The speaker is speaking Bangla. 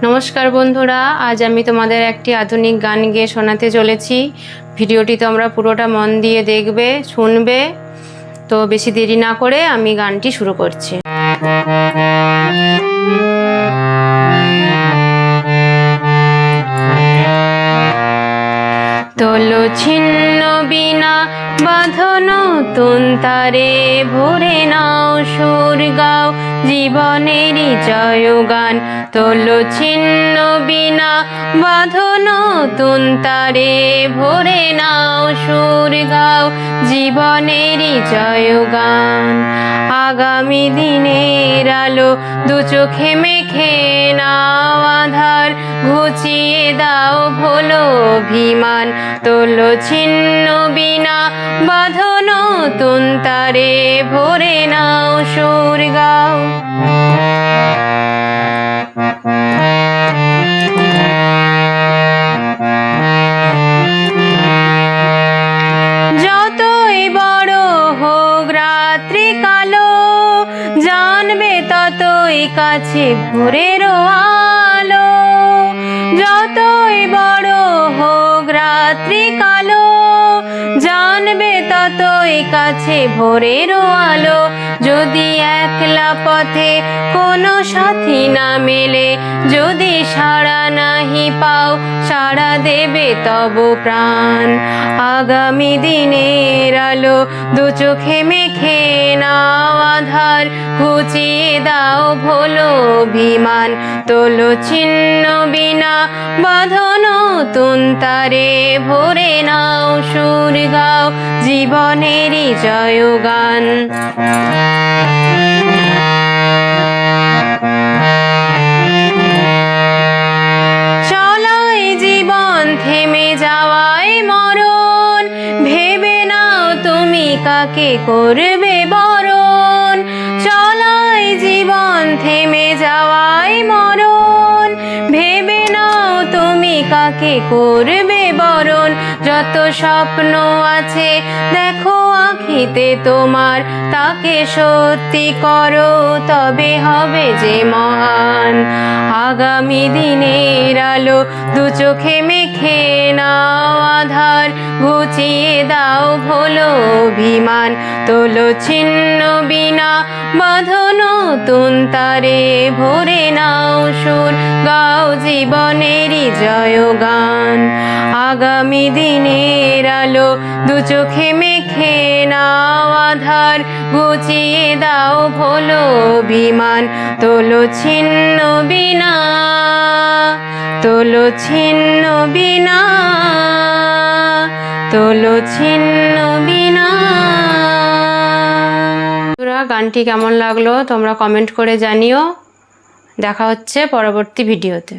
নমস্কার বন্ধুরা, আজ আমি তোমাদের একটি আধুনিক গান গেয়ে শোনাতে চলেছি। ভিডিওটি তোমরা পুরোটা মন দিয়ে দেখবে, শুনবে। তো বেশি দেরি না করে আমি গানটি শুরু করছি। তোলো ছিন্ন বিনা বাঁধন নতুন তারে, ভরে নাও সুর গাও জীবনেরই জয়গান। তোলো ছিন্ন বিনা বাঁধন নতুন তারে, ভরে নাও সুর গাও জীবনেরই জয়গান। আগামী দিনের আলো দু চোখে মেখে নাও আধার, ঘুচিয়ে দাও ভোলো অভিমান। তোলো ছিন্ন বিনা বাঁধন নতুন তারে, ভরে নাও সুর গাও। যতই বড় হোক রাত্রি কালো, জানবে ততই কাছে ভোরের আলো। যতই বড় হোক রাত্রি কালো, জানবে ততই কাছে ভোরের আলো। যদি একলা পথে কোনো সাথী না মেলে, যদি সাড়া নাহি পাও, সাড়া দেবে তব প্রাণ। আগামী দিনের আলো দু চোখে মেখে নাও আধার, ঘুচিয়ে দাও ভোলো অভিমান। তোলো ছিন্ন বিনা বাঁধন নতুন তারে, ভরে নাও সুর গাও জীবনেরই জয়গান। চলাই জীবন থেমে যাওয়াই মরণ, ভেবে নাও তুমি কাকে করবে বরণ। চলাই জীবন থেমে যাওয়াই মরণ, ভেবে নাও তুমি কাকে করবে বরণ। যত স্বপ্ন আছে দেখো আঁখিতে তোমার, তাকে সত্যি করো তবে হবে যে মহান। আগামী দিনের আলো দু চোখে মেখে নাও আধার, ঘুচিয়ে দাও ভোলো অভিমান। তোলো ছিন্ন বিনা বাঁধন নতুন তারে, ভরে নাও সুর গাও জীবনেরই জয়গান। আগামী দিনের আলো দু চোখে মেখে নাও আধার, ঘুচিয়ে দাও ভোলো অভিমান। তোলো ছিন্ন বিনা, তোলো ছিন্ন বিনা, তোলো ছিন্ন বিনা। গানটি কেমন লাগলো তোমরা কমেন্ট করে জানিও। দেখা হচ্ছে পরবর্তী ভিডিওতে।